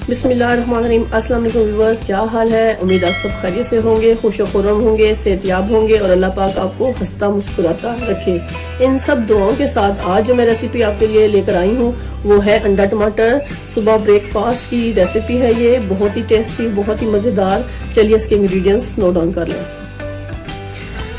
बिस्मिल्लाहिर्रहमानिर्रहीम। अस्सलाम वालेकुम व्यूअर्स, क्या हाल है। उम्मीद आप सब खैरियत से होंगे, खुश खुर्रम होंगे, सेहतयाब होंगे और अल्लाह पाक आपको हंसता मुस्कुराता रखे। इन सब दुआओं के साथ आज जो मैं रेसिपी आपके लिए लेकर आई हूँ वो है अंडा टमाटर। सुबह ब्रेकफास्ट की रेसिपी है ये, बहुत ही टेस्टी, बहुत ही मज़ेदार। चलिए इसके इंग्रेडिएंट्स नोट डाउन कर लें।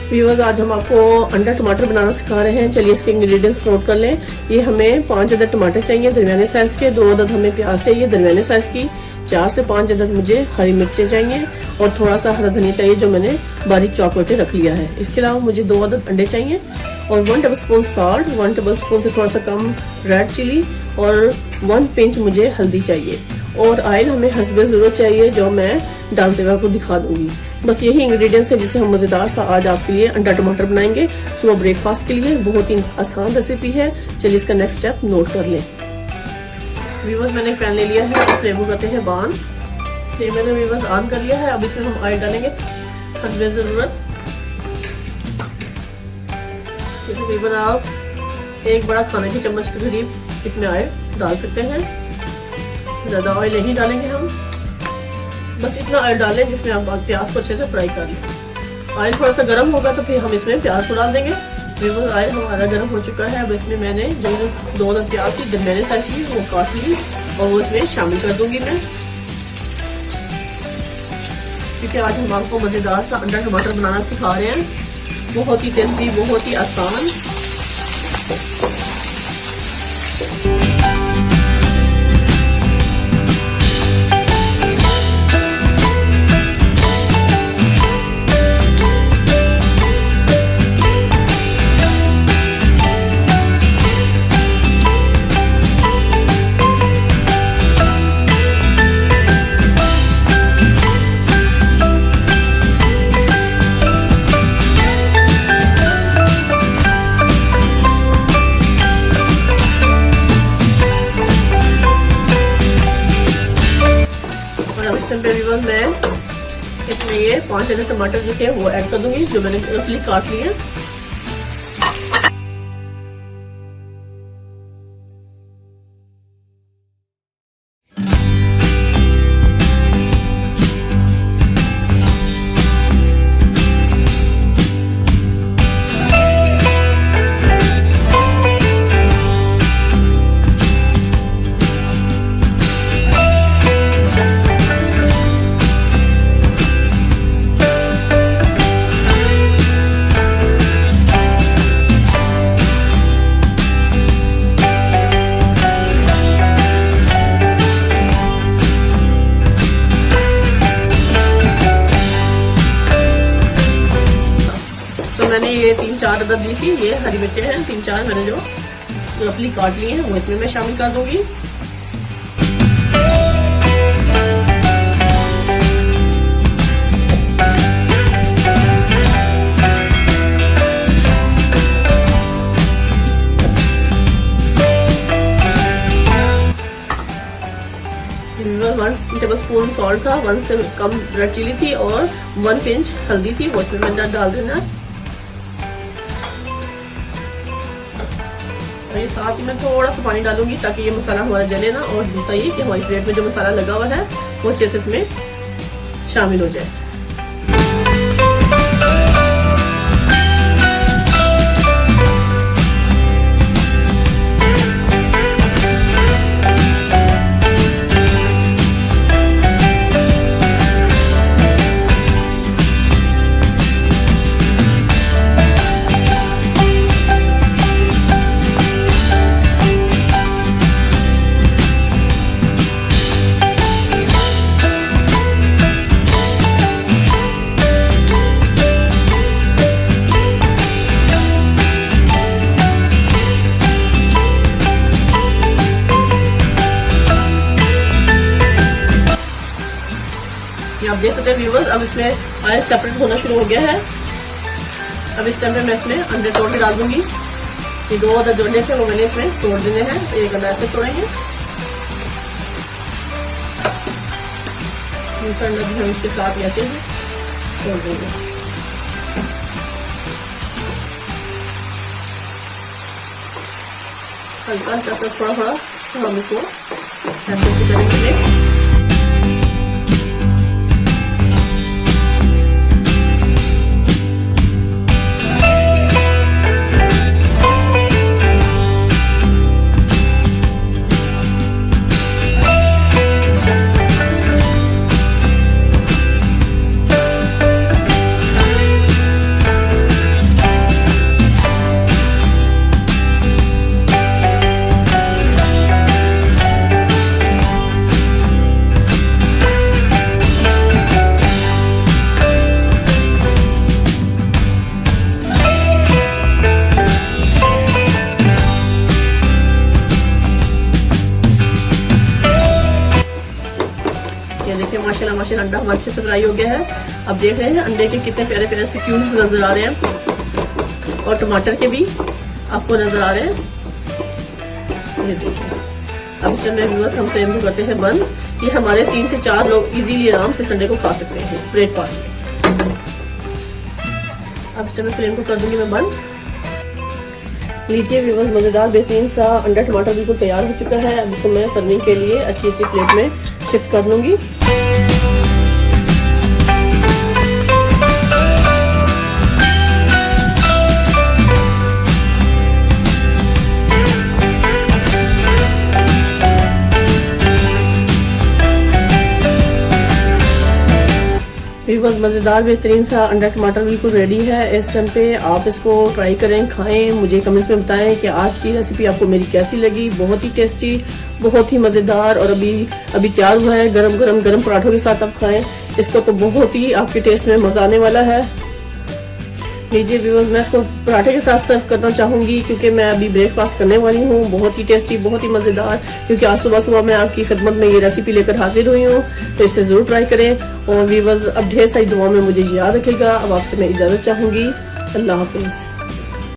व्यूअर्स, आज हम आपको अंडा टमाटर बनाना सिखा रहे हैं। चलिए इसके इंग्रेडिएंट्स नोट कर लें। ये हमें 5 अदद टमाटर चाहिए दरमियाने साइज़ के, 2 अदद हमें प्याज चाहिए दरमियाने साइज़ की, 4 से 5 अदद मुझे हरी मिर्चें चाहिए और थोड़ा सा हरा धनिया चाहिए जो मैंने बारीक चॉप करके रख लिया है। इसके अलावा मुझे 2 अदद अंडे चाहिए और 1 टेबलस्पून सॉल्ट, 1 टेबलस्पून से थोड़ा सा कम रेड चिली और 1 पिंच मुझे हल्दी चाहिए। और ऑयल हमें हस्बे ज़रूरत चाहिए जो मैं डालते हुए आपको दिखा दूंगी। बस यही इंग्रेडिएंट्स है जिसे हम मज़ेदार सा आज आपके लिए अंडा टमाटर बनाएंगे सुबह ब्रेकफास्ट के लिए। बहुत ही आसान रेसिपी है। चलिए इसका नेक्स्ट स्टेप नोट कर लें। व्यूअर्स, मैंने पैन ले लिया है और फ्लेम को करते हैं ऑन। फ्लेम मैंने व्यूअर्स ऑन कर लिया है। अब इसमें हम ऑयल डालेंगे हस्बे ज़रूरत। तकरीबन आप 1 बड़ा खाने के चम्मच के करीब इसमें ऑयल डाल सकते हैं। ज़्यादा ऑयल नहीं डालेंगे हम, बस इतना ऑयल डालें जिसमें आप प्याज को अच्छे से फ्राई कर लें। ऑयल थोड़ा सा गर्म होगा तो फिर हम इसमें प्याज को डाल देंगे। बिल्कुल ऑयल हमारा गर्म हो चुका है। अब इसमें मैंने जो 2 अदद प्याज की दरमियाने साइज की वो काट ली और वो इसमें शामिल कर दूंगी मैं, क्योंकि आज हम आपको मज़ेदार सा अंडा टमाटर बनाना सिखा रहे हैं। बहुत ही टेस्टी, बहुत ही आसान। मैं इसमें ये 5 अदद टमाटर जो थे वो ऐड कर दूंगी जो मैंने रफली काट लिए। मैंने ये 3-4 अदद ली थी, ये हरी मिर्चें हैं 3-4 मैंने जो रफली काट लिए हैं वो इसमें मैं शामिल कर दूंगी। टेबल स्पून सॉल्ट था, 1 से कम रेड चिली थी और 1 पिंच हल्दी थी, वो इसमें मैंने डाल देना। ये साथ ही मैं थोड़ा सा पानी डालूंगी ताकि ये मसाला हमारा जले ना, और दूसरा ये कि हमारी प्लेट में जो मसाला लगा हुआ है वो अच्छे से इसमें शामिल हो जाए। आप देख सकते हैं व्यूअर्स, अब इसमें ऑयल सेपरेट होना शुरू हो गया है। अब इस टाइम पे मैं इसमें अंडे तोड़ के डाल दूंगी। ये 2 अदद जो अंडे थे वो मैंने इसमें तोड़ देने हैं। एक अंडा ऐसे तोड़ेंगे, दूसरा अंडा भी हम इसके साथ ऐसे ही तोड़ देंगे। हल्का हल्का थोड़ा थोड़ा हम इसको ऐसे करेंगे मिक्स। ये देखिए माशाल्लाह माशाल्लाह अंडा हमारा अच्छे से फ्राई हो गया है। अब देख रहे हैं अंडे के कितने प्यारे प्यारे से क्यूब्स नजर आ रहे हैं और टमाटर के भी आपको नजर आ रहे हैं। ये देखिए अब इस समय व्यूअर्स हम फ्लेम को करते हैं बंद। ये हमारे 3 से 4 लोग इजीली आराम से संडे को खा सकते हैं ब्रेकफास्ट में। अब इस समय फ्लेम को कर दूंगी मैं बंद। लीजिए व्यूअर्स मजेदार बेहतरीन सा अंडा टमाटर बिल्कुल तैयार हो चुका है। अब इसको मैं सर्विंग के लिए अच्छी सी प्लेट में शिफ्ट कर लूंगी। व्यूअर्स मज़ेदार बेहतरीन सा अंडा टमाटर बिल्कुल रेडी है। इस टाइम पे आप इसको ट्राई करें, खाएं, मुझे कमेंट्स में बताएं कि आज की रेसिपी आपको मेरी कैसी लगी। बहुत ही टेस्टी, बहुत ही मज़ेदार और अभी तैयार हुआ है। गरम गरम गरम पराठों के साथ आप खाएं इसको, तो बहुत ही आपके टेस्ट में मज़ा आने वाला है। लीजिए व्यूअर्स मैं इसको पराठे के साथ सर्व करना चाहूँगी क्योंकि मैं अभी ब्रेकफास्ट करने वाली हूँ। बहुत ही टेस्टी, बहुत ही मज़ेदार, क्योंकि आज सुबह सुबह मैं आपकी खिदमत में ये रेसिपी लेकर हाजिर हुई हूँ, तो इसे ज़रूर ट्राई करें। और व्यूअर्स अब ढेर सारी दुआ में मुझे याद रखेगा। अब आपसे मैं इजाज़त चाहूँगी। अल्लाह हाफिज़।